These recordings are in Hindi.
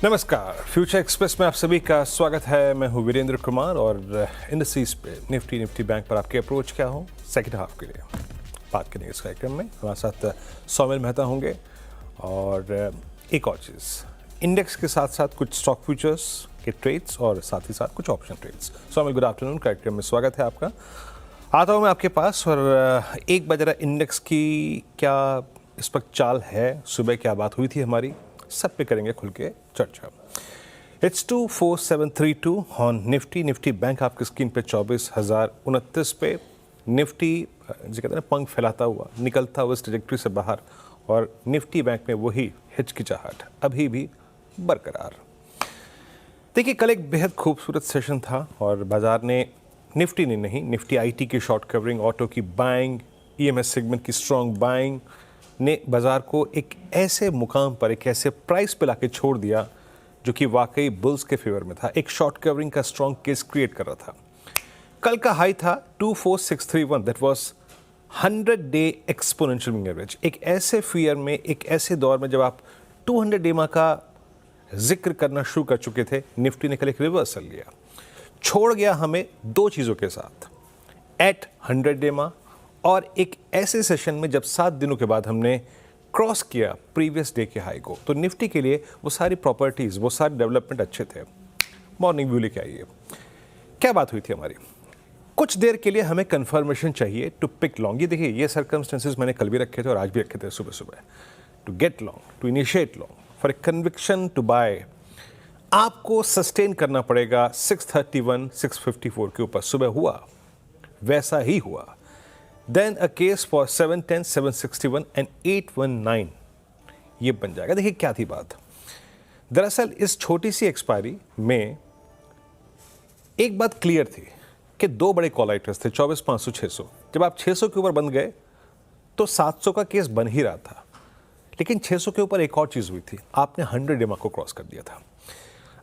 नमस्कार, फ्यूचर एक्सप्रेस में आप सभी का स्वागत है। मैं हूं वीरेंद्र कुमार और इंडस्ट्रीज पे निफ्टी बैंक पर आपके अप्रोच क्या हो सेकंड हाफ के लिए बात करेंगे इस कार्यक्रम में। हमारे साथ सौमिल मेहता होंगे और एक और चीज़, इंडेक्स के साथ साथ कुछ स्टॉक फ्यूचर्स के ट्रेड्स और साथ ही साथ कुछ option trades. Saumil, good afternoon, कार्यक्रम में स्वागत है आपका। आता हूँ मैं आपके पास और एक बार जरा इंडेक्स की क्या इस वक्त चाल है, सुबह क्या बात हुई थी हमारी, सब पे करेंगे खुल के चर्चा। It's 24732 ऑन निफ्टी बैंक आपकी स्क्रीन पे 24,029 पे। निफ्टी जो कहते हैं ना, पंख फैलाता हुआ निकलता हुआ इस ट्रैजेक्टरी से बाहर, और निफ्टी बैंक में वही हिचकिचाहट अभी भी बरकरार। देखिए, कल एक बेहद खूबसूरत सेशन था और बाजार ने निफ्टी आईटी की शॉर्ट कवरिंग, ऑटो की बाइंग, ईएमएस सेगमेंट की स्ट्रॉन्ग बाइंग ने बाजार को एक ऐसे मुकाम पर, एक ऐसे प्राइस पे लाके छोड़ दिया जो कि वाकई बुल्स के फेवर में था। एक शॉर्ट कवरिंग का स्ट्रॉन्ग केस क्रिएट कर रहा था। कल का हाई था 24631, that was 100 day exponential moving average. एक ऐसे फियर में, एक ऐसे दौर में जब आप 200 डे मा का जिक्र करना शुरू कर चुके थे, निफ्टी ने कल एक रिवर्सल लिया, छोड़ गया हमें दो चीज़ों के साथ, एट 100 डे मा और एक ऐसे सेशन में जब 7 दिनों के बाद हमने क्रॉस किया प्रीवियस डे के हाई को। तो निफ्टी के लिए वो सारी प्रॉपर्टीज़, वो सारे डेवलपमेंट अच्छे थे। मॉर्निंग व्यू लेके आइए, क्या बात हुई थी हमारी। कुछ देर के लिए हमें कंफर्मेशन चाहिए टू पिक लॉन्ग। ये देखिए, ये सर्कमस्टेंसेज मैंने कल भी रखे थे और आज भी रखे थे सुबह सुबह। To get long, to initiate long, for a conviction to buy, आपको सस्टेन करना पड़ेगा 631 654 के ऊपर। सुबह हुआ वैसा ही हुआ। Then a case for 710 761 and 819 ये बन जाएगा। देखिए क्या थी बात, दरअसल इस छोटी सी एक्सपायरी में एक बात क्लियर थी कि दो बड़े कॉल आइटर्स थे, 24,500 600। जब आप 600 के ऊपर बन गए तो 700 का केस बन ही रहा था, लेकिन 600 के ऊपर एक और चीज़ हुई थी, आपने 100 डेमा को क्रॉस कर दिया था।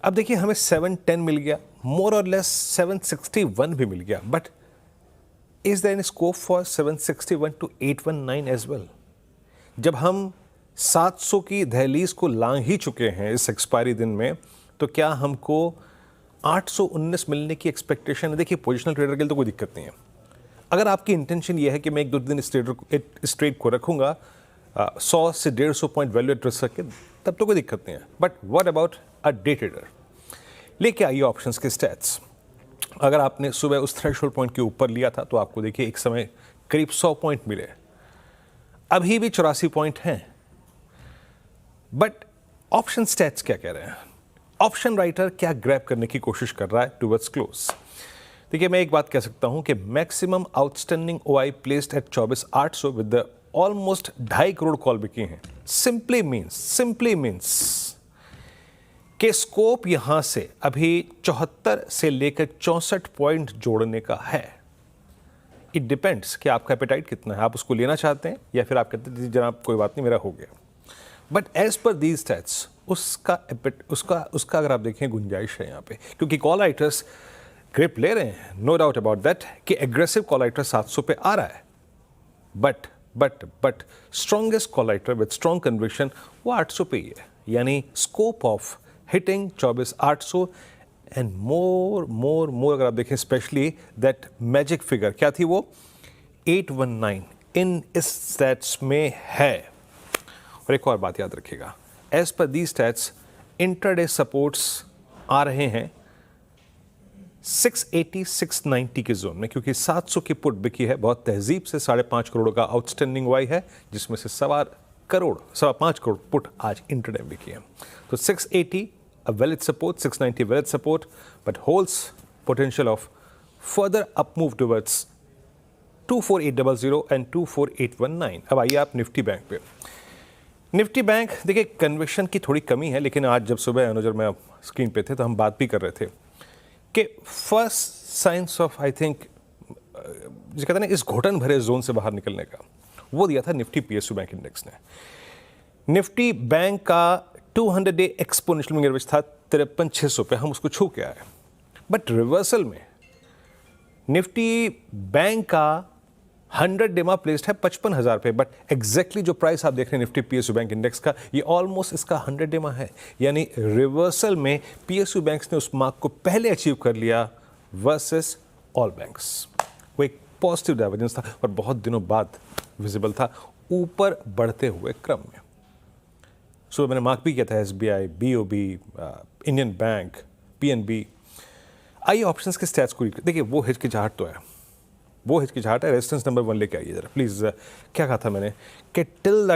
अब देखिए, हमें 710 मिल गया, मोर और लेस 761 भी मिल गया, but is there any scope for 761 to 819 as well? जब हम 700 की दहलीज को लांघ ही चुके हैं इस एक्सपायरी दिन में, तो क्या हमको 819 मिलने की एक्सपेक्टेशन है? देखिए, पोजिशनल ट्रेडर के लिए तो कोई दिक्कत नहीं है। अगर आपकी इंटेंशन ये है कि मैं एक दो दिन इस ट्रेड को रखूंगा 100 से 150 पॉइंट वैल्यू एट रिस्क के, तब तो कोई दिक्कत नहीं है। But what about a day trader? लेके आइए ऑप्शंस के स्टैट्स। अगर आपने सुबह उस थ्रेशोल्ड पॉइंट के ऊपर लिया था तो आपको देखिए एक समय करीब 100 पॉइंट मिले, अभी भी 84 पॉइंट हैं। बट ऑप्शन स्टैट्स क्या कह रहे हैं? ऑप्शन राइटर क्या ग्रैब करने की कोशिश कर रहा है टुवर्ड्स क्लोज? देखिए, मैं एक बात कह सकता हूं कि maximum outstanding OI placed at 24,800 with the almost 2.5 crore call बिकी हैं। सिंपली मीन्स के स्कोप यहां से अभी 74 से लेकर 64 पॉइंट जोड़ने का है। इट डिपेंड्स कि आपका एपेटाइट कितना है, आप उसको लेना चाहते हैं या फिर आप कहते हैं जनाब कोई बात नहीं, मेरा हो गया। But as per these stats उसका अगर आप देखें गुंजाइश है यहाँ पे, क्योंकि कॉल राइटर्स ग्रिप ले रहे हैं, नो डाउट अबाउट दैट, कि एग्रेसिव कॉल राइटर 700 पे आ रहा है। But strongest call writer with strong conviction वो 800 पे ही है, यानी scope of hitting 24,800 and more अगर आप देखें, स्पेशली दैट मैजिक फिगर क्या थी वो 819 इन इस स्टैट्स में है। और एक और बात याद रखिएगा, एज पर दी स्टैट्स इंटरडे सपोर्ट्स आ रहे हैं 680 690 के जोन में, क्योंकि 700 की पुट बिकी है बहुत तहजीब से। 5.5 करोड़ का आउटस्टैंडिंग वाई है, जिसमें से 5.25 करोड़ पुट आज इंटरडे बिकी है। तो 680 a valid support, 690 valid support, but holds potential of further up move towards 24800 and 24819। अब आइए आप निफ्टी बैंक पे। निफ्टी बैंक देखिए, कन्विक्शन की थोड़ी कमी है, लेकिन आज जब सुबह जब मैं स्क्रीन पे थे तो हम बात भी कर रहे थे कि first science of I think जो कहते हैं ना इस घुटन भरे जोन से बाहर निकलने का, वो दिया था निफ्टी पीएसयू बैंक इंडेक्स ने। निफ्टी बैंक का 200 डे एक्सपोनेंशियल मूविंग एवरेज था 53,600 पे, हम उसको छू के आए। बट रिवर्सल में निफ्टी बैंक का 100 डेमा प्लेस्ड है 55,000 पे, बट एग्जैक्टली जो प्राइस आप देख रहे हैं निफ्टी पीएसयू बैंक इंडेक्स का, ये ऑलमोस्ट इसका 100 डेमा है। यानी रिवर्सल में पीएसयू बैंक्स ने उस मार्क को पहले अचीव कर लिया वर्सेस ऑल बैंक्स। वो एक पॉजिटिव डाइवर्जेंस था और बहुत दिनों बाद विजिबल था ऊपर बढ़ते हुए क्रम में। सुबह मैंने मार्क भी किया था SBI, BOB, Indian bank, PNB. आइए ऑप्शंस के स्टैट्स को देखिए। वो हिचकिचाहट तो है, वो हिचकिचाहट है। रेजिस्टेंस नंबर 1 लेके आइए जरा प्लीज़। क्या कहा था मैंने कि टिल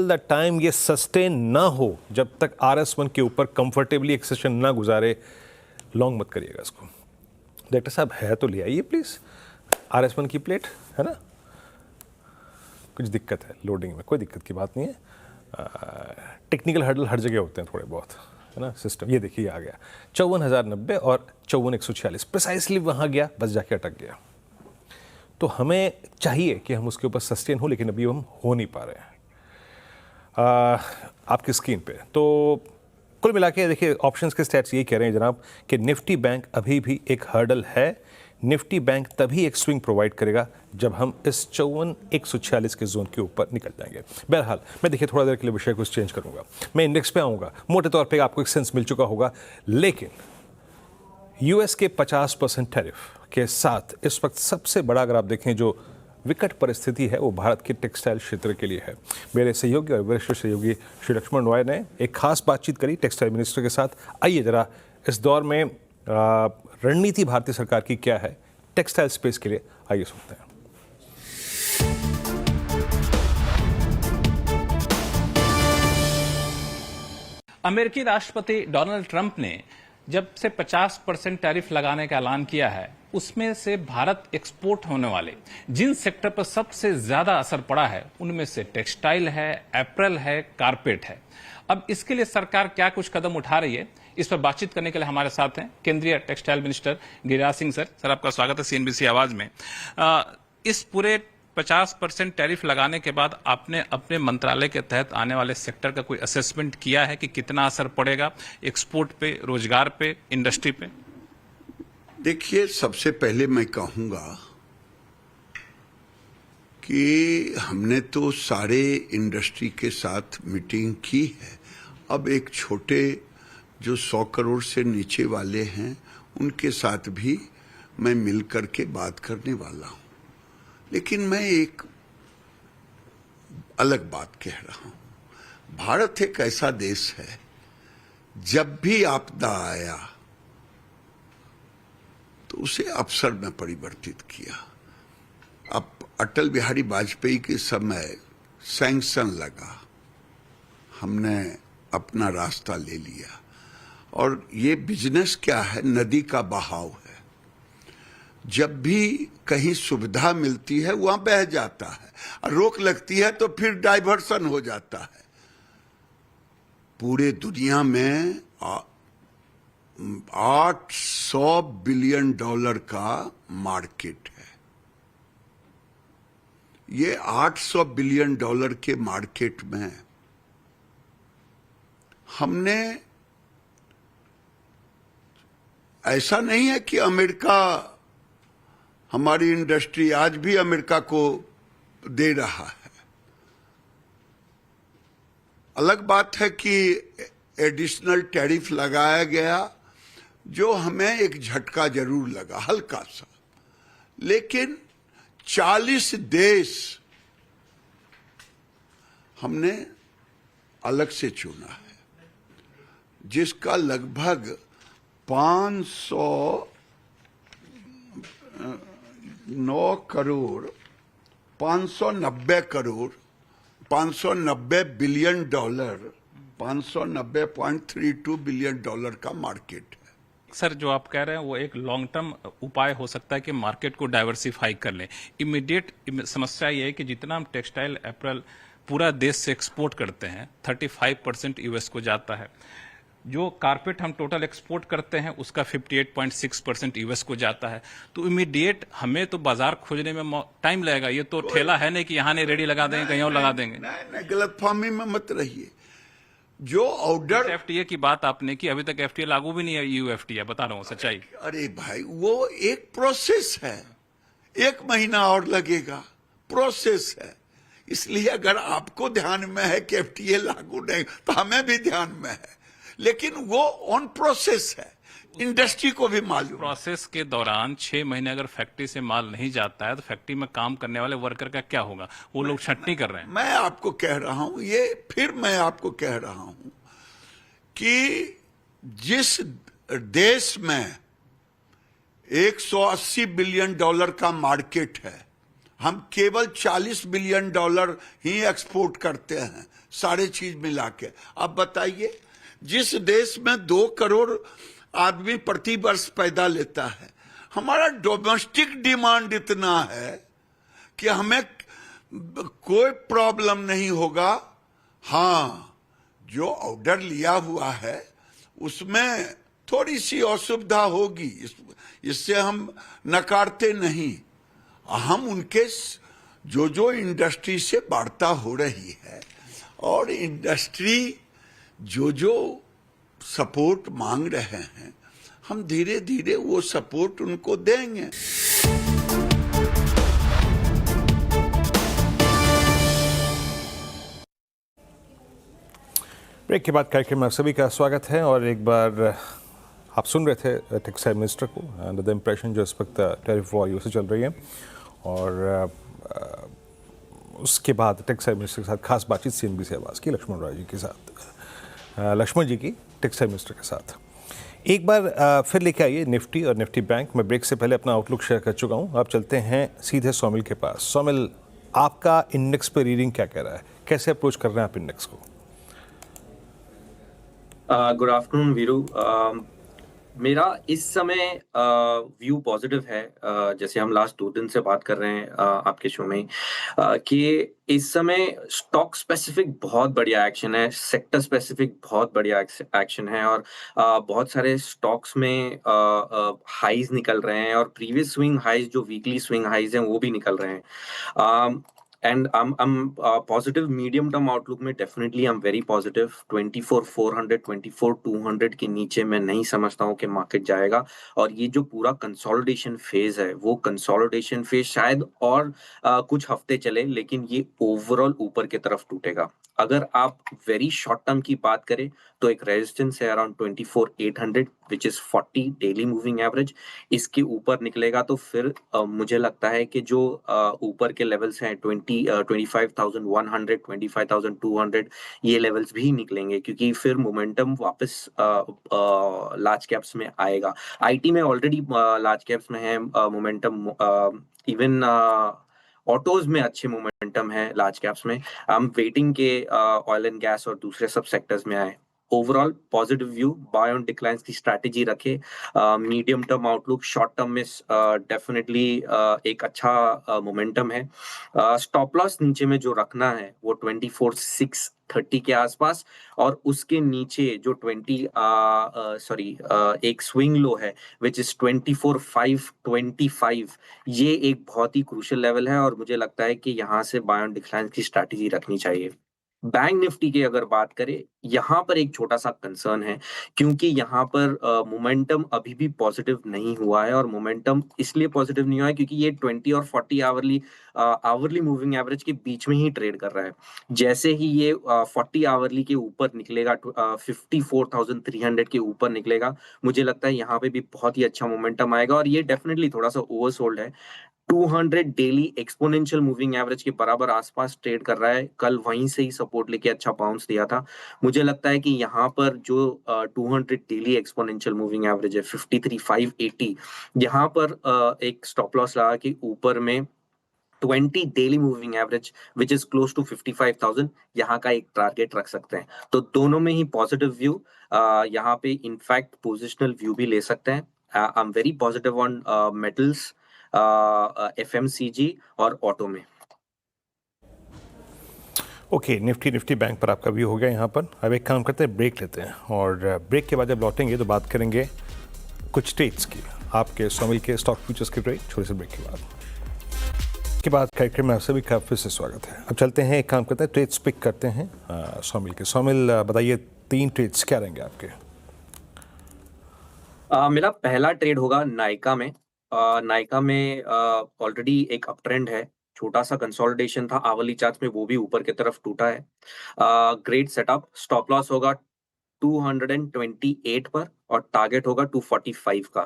द टाइम ये सस्टेन ना हो, जब तक RS1 के ऊपर कंफर्टेबली एक सेशन ना गुजारे, लॉन्ग मत करिएगा इसको। डायरेक्टर साहब है तो ले आइए प्लीज़, RS1 की प्लेट है ना। कुछ दिक्कत है लोडिंग में, कोई दिक्कत की बात नहीं है। टेक्निकल हर्डल हर जगह होते हैं थोड़े बहुत, है ना सिस्टम। ये देखिए आ गया 54,090 और 54,146 प्रिसाइसली वहाँ गया, बस जाके अटक गया। तो हमें चाहिए कि हम उसके ऊपर सस्टेन हो, लेकिन अभी हम हो नहीं पा रहे हैं। आपकी स्क्रीन पे तो कुल मिला के देखिए ऑप्शंस के स्टैट्स यही कह रहे हैं जनाब कि निफ्टी बैंक अभी भी एक हर्डल है। निफ्टी बैंक तभी एक स्विंग प्रोवाइड करेगा जब हम इस 54,146 के जोन के ऊपर निकल जाएंगे। बहरहाल मैं देखिए थोड़ा देर के लिए विषय को चेंज करूंगा, मैं इंडेक्स पे आऊँगा। मोटे तौर पे आपको एक सेंस मिल चुका होगा, लेकिन यूएस के 50% टैरिफ के साथ इस वक्त सबसे बड़ा, अगर आप देखें, जो विकट परिस्थिति है वो भारत के टेक्सटाइल क्षेत्र के लिए है। मेरे सहयोगी और वरिष्ठ सहयोगी श्री लक्ष्मण रॉय ने एक खास बातचीत करी टेक्सटाइल मिनिस्टर के साथ। आइए जरा इस दौर में रणनीति भारतीय सरकार की क्या है टेक्सटाइल स्पेस के लिए, आइए सुनते हैं। अमेरिकी राष्ट्रपति डोनाल्ड ट्रंप ने जब से 50% टैरिफ लगाने का ऐलान किया है, उसमें से भारत एक्सपोर्ट होने वाले जिन सेक्टर पर सबसे ज्यादा असर पड़ा है उनमें से टेक्सटाइल है, एप्रल है, कारपेट है। अब इसके लिए सरकार क्या कुछ कदम उठा रही है, इस पर बातचीत करने के लिए हमारे साथ हैं केंद्रीय textile minister Giriraj Singh sir. Sir आपका स्वागत है सीएनबीसी आवाज में। इस पूरे 50% टैरिफ लगाने के बाद आपने अपने मंत्रालय के तहत आने वाले सेक्टर का कोई असेसमेंट किया है कि कितना असर पड़ेगा एक्सपोर्ट पे, रोजगार पे, इंडस्ट्री पे? देखिए, सबसे पहले मैं कहूंगा कि हमने तो सारे इंडस्ट्री के साथ मीटिंग की है। अब एक छोटे जो 100 करोड़ से नीचे वाले हैं उनके साथ भी मैं मिल करके बात करने वाला हूं। लेकिन मैं एक अलग बात कह रहा हूं। भारत एक ऐसा देश है, जब भी आपदा आया तो उसे अवसर में परिवर्तित किया। अब अटल बिहारी वाजपेयी के समय सैंक्शन लगा, हमने अपना रास्ता ले लिया। और ये बिजनेस क्या है, नदी का बहाव है। जब भी कहीं सुविधा मिलती है वहां बह जाता है, और रोक लगती है तो फिर डाइवर्सन हो जाता है। पूरे दुनिया में $800 बिलियन का मार्केट है। ये $800 बिलियन के मार्केट में हमने, ऐसा नहीं है कि अमेरिका, हमारी इंडस्ट्री आज भी अमेरिका को दे रहा है। अलग बात है कि एडिशनल टैरिफ लगाया गया, जो हमें एक झटका जरूर लगा, हल्का सा। लेकिन 40 देश हमने अलग से चुना है, जिसका लगभग 590 बिलियन डॉलर, $590.32 बिलियन का मार्केट है। सर जो आप कह रहे हैं वो एक लॉन्ग टर्म उपाय हो सकता है कि मार्केट को डाइवर्सिफाई कर लें। इमीडिएट समस्या ये है कि जितना हम टेक्सटाइल एप्रल पूरा देश से एक्सपोर्ट करते हैं, 35% यूएस को जाता है। जो कारपेट हम टोटल एक्सपोर्ट करते हैं उसका 58.6% यूएस को जाता है। तो इमीडिएट हमें तो बाजार खोजने में टाइम लगेगा। ये तो ठेला है नहीं कि यहाँ नहीं रेडी लगा देंगे, कहीं और लगा देंगे। नहीं, गलतफहमी में मत रहिए। जो ऑर्डर एफटीए की बात आपने की, अभी तक एफटीए लागू भी नहीं है, यूएफटीए बता रहा हूँ सच्चाई। अरे भाई, वो एक प्रोसेस है, 1 महीना और लगेगा, प्रोसेस है। इसलिए अगर आपको ध्यान में है कि एफटीए लागू नहीं, तो हमें भी ध्यान में है, लेकिन वो ऑन प्रोसेस है, इंडस्ट्री को भी मालूम। प्रोसेस के दौरान 6 महीने अगर फैक्ट्री से माल नहीं जाता है तो फैक्ट्री में काम करने वाले वर्कर का क्या होगा? वो लोग छटनी कर रहे हैं। मैं आपको कह रहा हूं, मैं आपको कह रहा हूं कि जिस देश में $180 बिलियन का मार्केट है, हम केवल $40 बिलियन ही एक्सपोर्ट करते हैं, सारे चीज मिला के। अब बताइए, जिस देश में 2 करोड़ आदमी प्रति वर्ष पैदा लेता है, हमारा डोमेस्टिक डिमांड इतना है कि हमें कोई प्रॉब्लम नहीं होगा। हाँ, जो ऑर्डर लिया हुआ है उसमें थोड़ी सी असुविधा होगी, इससे हम नकारते नहीं। हम उनके जो इंडस्ट्री से वार्ता हो रही है और इंडस्ट्री जो सपोर्ट मांग रहे हैं, हम धीरे धीरे वो सपोर्ट उनको देंगे। ब्रेक के बाद कार्यक्रम में आप सभी का स्वागत है। और एक बार आप सुन रहे थे टेक्सटाइल मिनिस्टर को, अंडर द इम्प्रेशन जो इस वक्त टैरिफ वॉर यूएस से चल रही है, और उसके बाद टेक्सटाइल मिनिस्टर के साथ खास बातचीत सीएनबीसी आवाज़ की लक्ष्मण राव जी के साथ, लक्ष्मण जी की टेक्सटाइल मिनिस्टर के साथ। एक बार फिर लेके आइए निफ्टी और निफ्टी बैंक। मैं ब्रेक से पहले अपना आउटलुक शेयर कर चुका हूँ। अब चलते हैं सीधे सौमिल के पास। सौमिल, आपका इंडेक्स पर रीडिंग क्या कह रहा है? कैसे अप्रोच कर रहे हैं आप इंडेक्स को? Good afternoon Veeru. मेरा इस समय व्यू पॉजिटिव है। जैसे हम लास्ट 2 दिन से बात कर रहे हैं आपके शो में कि इस समय स्टॉक स्पेसिफिक बहुत बढ़िया एक्शन है, सेक्टर स्पेसिफिक बहुत बढ़िया एक्शन है, और बहुत सारे स्टॉक्स में हाईज निकल रहे हैं और प्रीवियस स्विंग हाईज जो वीकली स्विंग हाईज हैं वो भी निकल रहे हैं। And I'm positive medium term outlook में। Definitely I am very positive. 24,400 24,200 के नीचे मैं नहीं समझता हूँ कि मार्केट जाएगा, और ये जो पूरा कंसोलिडेशन फेज है वो कंसोलिडेशन फेज शायद और कुछ हफ्ते चले, लेकिन ये ओवरऑल ऊपर की तरफ टूटेगा। अगर आप वेरी शॉर्ट टर्म की बात करें तो एक रेजिस्टेंस है around 24,800 which is 40 daily moving average. इसके ऊपर निकलेगा तो फिर मुझे लगता है कि जो ऊपर के लेवल्स हैं 25,100 25,200 ये लेवल्स भी निकलेंगे, क्योंकि फिर मोमेंटम वापस लार्ज कैप्स में आएगा। आईटी में ऑलरेडी लार्ज कैप्स में है मोमेंटम, इवन ऑटोज में अच्छे मोमेंटम है लार्ज कैप्स में। हम वेटिंग के ऑयल एंड गैस और दूसरे सब सेक्टर्स में आए। Overall positive view, buy on declines की स्ट्रैटेजी रखे। Medium term outlook, short term में डेफिनेटली एक अच्छा मोमेंटम है। स्टॉप लॉस नीचे में जो रखना है वो 24,630 के आसपास, और उसके नीचे जो एक स्विंग लो है विच इज 24,525, ये एक बहुत ही क्रूशियल लेवल है और मुझे लगता है कि यहाँ से बाय ऑन डिक्लाइन की स्ट्रैटेजी रखनी चाहिए। बैंक निफ्टी की अगर बात करें, यहाँ पर एक छोटा सा कंसर्न है, क्योंकि यहाँ पर मोमेंटम अभी भी पॉजिटिव नहीं हुआ है, और मोमेंटम इसलिए पॉजिटिव नहीं हुआ है क्योंकि ये 20 और 40 आवरली मूविंग एवरेज के बीच में ही ट्रेड कर रहा है। जैसे ही ये 40 आवरली के ऊपर निकलेगा, 54,300 के ऊपर निकलेगा, मुझे लगता है यहाँ पे भी बहुत ही अच्छा मोमेंटम आएगा, और ये डेफिनेटली थोड़ा सा ओवरसोल्ड है। 200 डेली एक्सपोनेंशियल मूविंग एवरेज के बराबर आसपास ट्रेड कर रहा है। कल वहीं से ही सपोर्ट लेके अच्छा बाउंस दिया था। मुझे लगता है कि यहाँ पर जो 200 डेली एक्सपोनेंशियल मूविंग एवरेज है 53,580, यहाँ पर एक स्टॉप लॉस लगा के ऊपर में 20 daily moving average which is close to 55,000, यहाँ का एक टारगेट रख सकते हैं। तो दोनों में ही पॉजिटिव व्यू, यहाँ पे इनफैक्ट पोजिशनल व्यू भी ले सकते हैं। आई am very positive on metals, FMCG और ऑटो में। ओके, निफ्टी बैंक पर आपका व्यू हो गया। यहाँ पर अब एक काम करते हैं, ब्रेक लेते हैं, और ब्रेक के बाद जब लौटेंगे तो बात करेंगे कुछ ट्रेड्स की, आपके सौमिल के स्टॉक फ्यूचर्स के ट्रेड। छोटे से ब्रेक के बाद कार्यक्रम में आप सभी का फिर से स्वागत है। अब चलते हैं, एक काम करते हैं, ट्रेड्स पिक करते हैं सौमिल के। सौमिल, बताइए 3 ट्रेड्स क्या रहेंगे आपके? मेरा पहला ट्रेड होगा नायका में। नायका में ऑलरेडी एक अप ट्रेंड है, छोटा सा कंसोलिडेशन था आवली चार्ट्स में, वो भी ऊपर की तरफ टूटा है। ग्रेट सेटअप, स्टॉप लॉस होगा 228 पर और टारगेट होगा 245 का।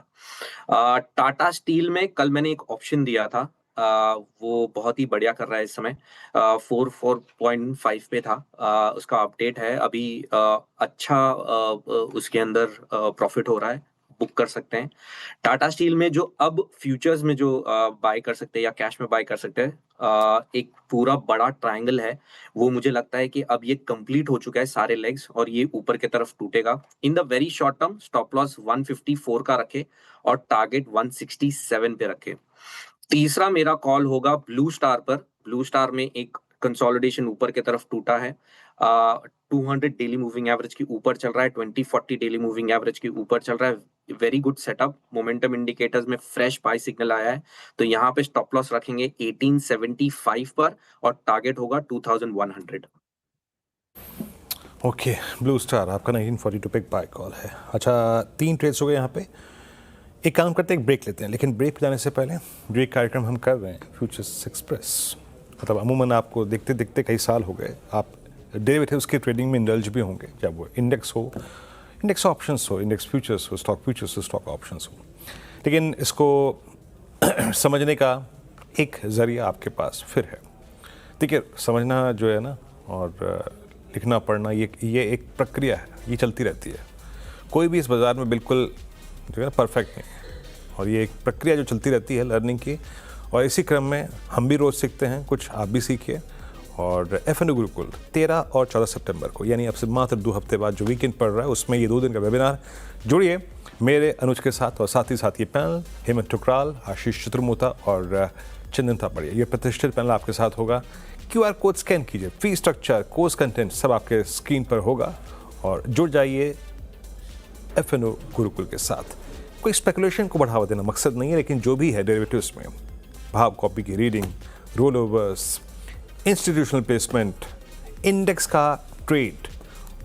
टाटा स्टील में कल मैंने एक ऑप्शन दिया था, वो बहुत ही बढ़िया कर रहा है इस समय, 4.5 पे था। उसका अपडेट है अभी, अच्छा उसके अंदर प्रॉफिट हो रहा है, बुक कर सकते हैं। टाटा स्टील में जो अब फ्यूचर्स में जो बाय कर सकते हैं या कैश में बाय कर सकते हैं, एक पूरा बड़ा ट्रायंगल है, वो मुझे लगता है कि अब ये कंप्लीट हो चुका है सारे लेग्स और ये ऊपर की तरफ टूटेगा। In the very short term stop loss 154 का रखे और टारगेट 167 पे रखे। तीसरा मेरा कॉल होगा ब्लू स्टार पर। ब्लू स्टार में एक कंसोलिडेशन ऊपर की तरफ टूटा है, 200 डेली मूविंग एवरेज के ऊपर चल रहा है, 2040 डेली मूविंग एवरेज के ऊपर चल रहा है। Very good setup, momentum indicators में फ्रेश बाय सिग्नल आया है, तो यहाँ पे स्टॉप लॉस रखेंगे 1875 पर और टारगेट होगा 2100। ओके, ब्लू स्टार आपका 1942 पे बाय कॉल है। अच्छा, 3 ट्रेड्स हो गए यहाँ पे। एक काम करते हैं, एक ब्रेक लेते हैं, लेकिन ब्रेक जाने से पहले ब्रेक कार्यक्रम हम कर रहे हैं फ्यूचर्स एक्सप्रेस। मतलब अमूमन आपको देखते देखते कई साल हो गए, आप डेरिवेटिव्स की ट्रेडिंग में इंडल्ज भी होंगे, चाहे वो इंडेक्स हो, इंडेक्स ऑप्शंस हो, इंडेक्स फ्यूचर्स हो, स्टॉक फ्यूचर्स हो, स्टॉक ऑप्शंस हो। लेकिन इसको समझने का एक ज़रिया आपके पास फिर है। देखिए, समझना जो है ना, और लिखना पढ़ना, ये एक प्रक्रिया है, ये चलती रहती है। कोई भी इस बाज़ार में बिल्कुल जो है ना परफेक्ट नहीं है, और ये एक प्रक्रिया जो चलती रहती है लर्निंग की। और इसी क्रम में हम भी रोज़ सीखते हैं, कुछ आप भी सीखिए। और एफएनओ गुरुकुल 13 और 14 सितंबर को, यानी अब से मात्र 2 हफ्ते बाद जो वीकेंड पड़ रहा है, उसमें ये 2 दिन का वेबिनार। जुड़िए मेरे अनुज के साथ, और साथ ही साथ ये पैनल हेमंत टुकराल, आशीष चित्रमोता और चंदन थापड़िया, ये प्रतिष्ठित पैनल आपके साथ होगा। QR कोड स्कैन कीजिए, फी स्ट्रक्चर, कोर्स कंटेंट सब आपके स्क्रीन पर होगा, और जुड़ जाइए एफएनओ गुरुकुल के साथ। कोई स्पेकुलेशन को बढ़ावा देना मकसद नहीं है, लेकिन जो भी है डेरिवेटिव्स में, भाव कॉपी की reading, roll overs, institutional placement, index का ट्रेड,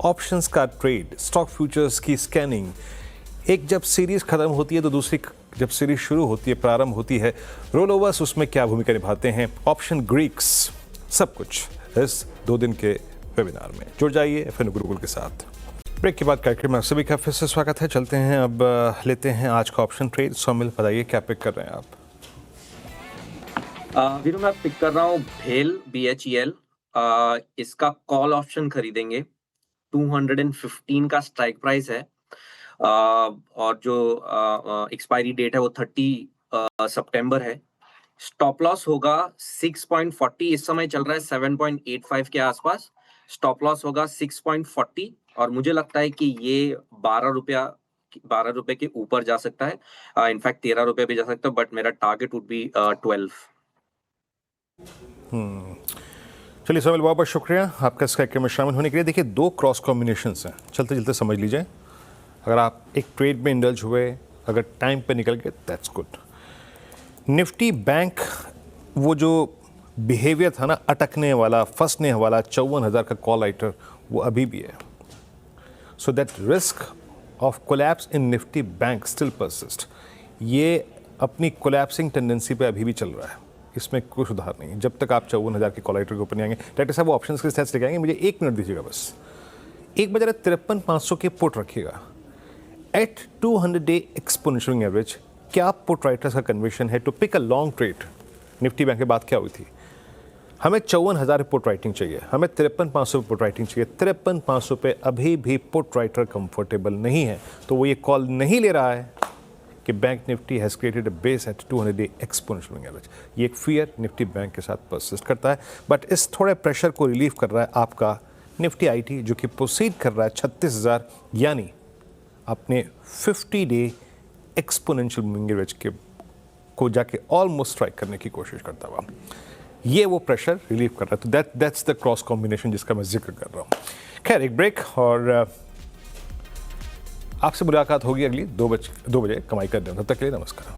ऑप्शंस का ट्रेड, स्टॉक फ्यूचर्स की स्कैनिंग, एक जब सीरीज खत्म होती है तो दूसरी जब सीरीज शुरू होती है, प्रारंभ होती है, रोल ओवर्स उसमें क्या भूमिका निभाते हैं, ऑप्शन ग्रीक्स, सब कुछ इस 2 दिन के वेबिनार में। जुड़ जाइए एफएनओ गुरुकुल के साथ। ब्रेक के बाद कार्यक्रम में सभी का फिर से स्वागत है। चलते हैं, अब लेते हैं आज का ऑप्शन ट्रेड। सोमिल, बताइए क्या पिक कर रहे हैं आप? वीरू, मैं पिक कर रहा हूँ भेल, BHEL। इसका कॉल ऑप्शन खरीदेंगे, 215 का स्ट्राइक प्राइस है, और जो एक्सपायरी डेट है वो 30 सितंबर है। स्टॉप लॉस होगा 6.40, इस समय चल रहा है 7.85 के आसपास। स्टॉप लॉस होगा 6.40, और मुझे लगता है कि ये 12 रुपए के ऊपर जा सकता है, इनफैक्ट 13 रुपए भी जा सकता है, बट मेरा टारगेट वुड बी 12। चलिए सोमिल, बहुत बहुत शुक्रिया आपका इस कार्यक्रम में शामिल होने के लिए। देखिए, 2 क्रॉस कॉम्बिनेशंस हैं, चलते चलते समझ लीजिए। अगर आप एक ट्रेड में इंडल्ज हुए, अगर टाइम पे निकल गए, दैट्स गुड। निफ्टी बैंक, वो जो बिहेवियर था ना, अटकने वाला, फंसने वाला, 54,000 का कॉल राइटर, वो अभी भी है। So that risk of collapse in Nifty bank still persist. ये अपनी कोलैप्सिंग टेंडेंसी पे अभी भी चल रहा है, इसमें कोई सुधार नहीं है। जब तक आप 54,000 के कॉल राइटर के ऊपर नहीं आएंगे। डायरेक्टर साहब, वो ऑप्शंस के स्टैट्स लेके आएंगे, मुझे 1 मिनट दीजिएगा बस। एक बजाय 53,500 के पुट रखिएगा एट 200 डे एक्सपोनेंशियल एवरेज। क्या पुट राइटर्स का कन्वेंशन है to pick a long trade? Nifty bank के बाद क्या हुई थी? हमें 54,000 पुट राइटिंग चाहिए, हमें 53,500 पुट राइटिंग चाहिए। 53,500 पे अभी भी पुट राइटर कंफर्टेबल नहीं है, तो वो ये कॉल नहीं ले रहा है कि bank Nifty has created a base at 200 day exponential average. ये एक फियर निफ्टी बैंक के साथ परसिस्ट करता है, बट इस थोड़े प्रेशर को रिलीव कर रहा है आपका निफ्टी आईटी, जो कि प्रोसीड कर रहा है 36,000, यानी अपने 50 डे एक्सपोनेंशियल मूविंग एवरेज के को जाके ऑलमोस्ट स्ट्राइक करने की कोशिश करता हुआ ये वो प्रेशर रिलीव कर रहा है। तो दैट्स द क्रॉस कॉम्बिनेशन जिसका मैं जिक्र कर रहा हूँ। खैर, एक ब्रेक, और आपसे मुलाकात होगी अगली 2 बजे कमाई कर दें। तब तक के लिए नमस्कार।